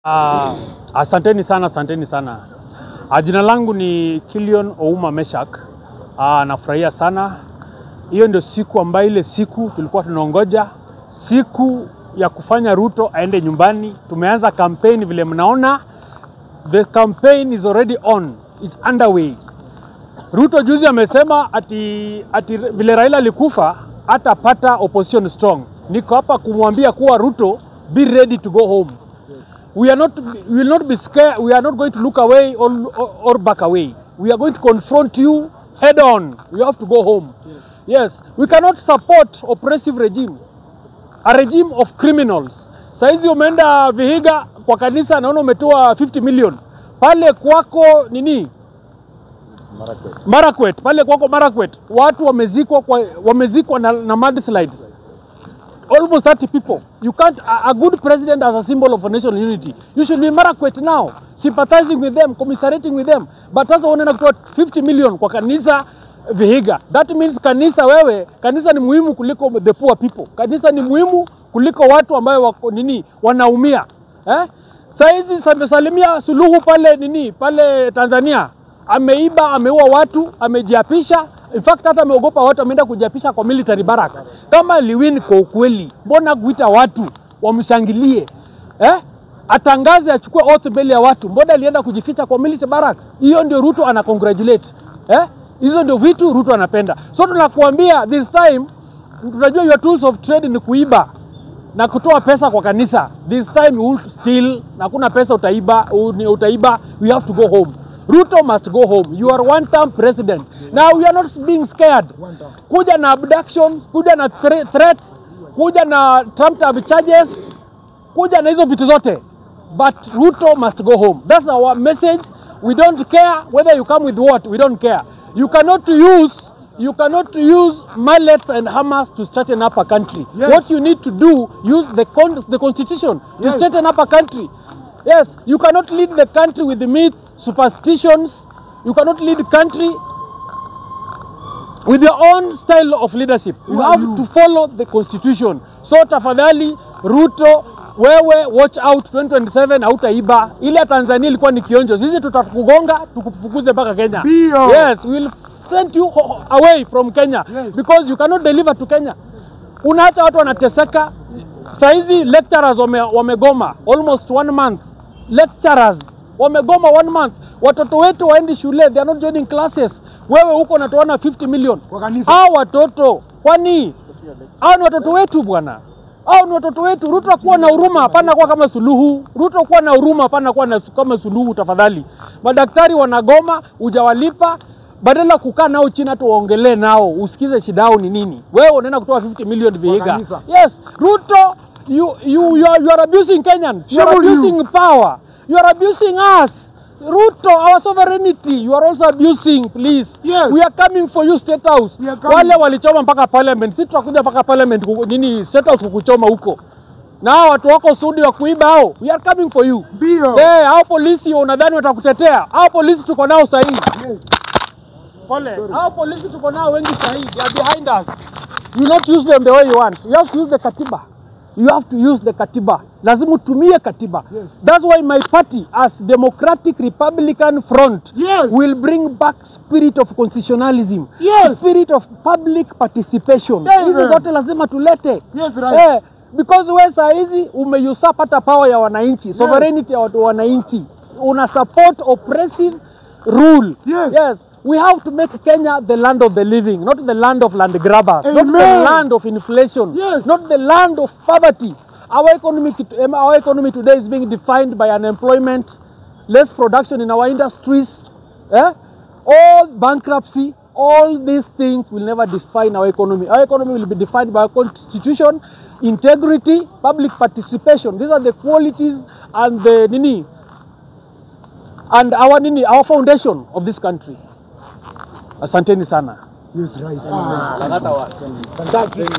Asanteni sana. Jina langu ni Killion Ouma Meshak. Nafurahia sana. Hiyo ndio siku ambayo ile siku tulikuwa tunaongoja, siku ya kufanya Ruto aende nyumbani. Tumeanza campaign vile mnaona. The campaign is already on. It's underway. Ruto juzi amesema ati vile Raila alikufa atapata opposition strong. Niko hapa kumwambia kuwa Ruto, be ready to go home. We will not be scared. We are not going to look away or back away. We are going to confront you head on. We have to go home. Yes. We cannot support oppressive regime. A regime of criminals. Saizi umeenda Vihiga kwa kanisa naona umetoa 50 million. Pale kwako nini? Marakwet. Pale kwako Marakwet. Watu wamezikwa na mudslides. Almost 30 people. You can't, a good president as a symbol of a national unity. You should be Marakwet now, sympathizing with them, commiserating with them. But sasa unaenda kutoa 50 million kwa kanisa Vihiga. That means kanisa ni muhimu kuliko the poor people. Kanisa ni muhimu kuliko watu ambao wanaumia. Saizi Salimia Suluhu pale Tanzania ameiba, ameua watu, amejiapisha. In fact hata ameogopa watu, ameenda kujiapisha kwa military barrack. Kama liwin kwa ukweli, mbona kuita watu wamshangilie? Atangaze achukue oath mbele ya watu. Mbona alienda kujificha kwa military barracks? Hiyo ndio Ruto ana congratulate. Hizo ndio vitu Ruto anapenda. So tunakuambia this time, tunajua your tools of trade ni kuiba na kutoa pesa kwa kanisa. This time you will steal, na kuna pesa utaiba. We have to go home. Ruto must go home. You are one-term president. Now we are not being scared. Kuja na abductions, kuja na threats, kuja na trumped charges, kuja na hizo vitu zote. But Ruto must go home. That's our message. We don't care whether you come with what. We don't care. You cannot use mallets and hammers to straighten up a country. Yes. What you need to do, use the constitution to straighten up a country. Yes, you cannot lead the country with the myths, superstitions. You cannot lead the country with your own style of leadership. You have to follow the constitution. So tafadhali Ruto, wewe watch out, 2027 hautaiba. Ile Tanzania ilikuwa ni kionjo. Sisi tutakugonga tukufukuze mpaka Kenya. Yes, we will send you away from Kenya. Yes. Because you cannot deliver to Kenya. Unaacha watu wanateseka. Saizi lecturers wamegoma almost 1 month. Lecturers wamegoma 1 month. Watoto wetu waendi shule, they are not joining classes. Wewe huko unatoana 50 million kwa kanisa. Hao watoto kwani hao ni watoto wetu bwana. Hao ni watoto wetu. Ruto kuwa na huruma, hapana kuwa kama Suluhu. Ruto kuwa na huruma, hapana kuwa kama Suluhu tafadhali. Madaktari wanagoma, hujawalipa. Badala kukaa nao chini hata waongelee nao, usikize shida yao ni nini. Wewe unaenda kutoa 50 million Vihiga. Yes, Ruto, you are abusing Kenyans. You are abusing power. You are abusing us. Ruto, our sovereignty, you are also abusing, please. Yes. We are coming for you, State House. Wale walichoma mpaka parliament, sisi tutakuja mpaka parliament State House kukuchoma huko. Na watu wako studio kuiba hao. We are coming for you. Hao polisi unadhani watakutetea? Hao polisi tuko nao sahihi. Yes. Hao polisi tuko nao wengi sahihi. They are behind us. You not use them the way you want. You have to use the katiba. You have to use the katiba. Lazima utumie katiba. Yes. That's why my party as Democratic Republican Front will bring back spirit of constitutionalism. Yes. Spirit of public participation. Hizi zote lazima tulete. Yes, right. Because we saa hizi umeusurp hata power ya wananchi, sovereignty ya wananchi. Una support oppressive rule. Yes. We have to make Kenya the land of the living, not the land of land grabbers. Amen. Not the land of inflation. Yes. Not the land of poverty. Our economy today is being defined by unemployment, less production in our industries, all bankruptcy. All these things will never define our economy. Our economy will be defined by our constitution, integrity, public participation. These are the qualities and the our foundation of this country. Asanteni sana. Yes, right. Fantastic.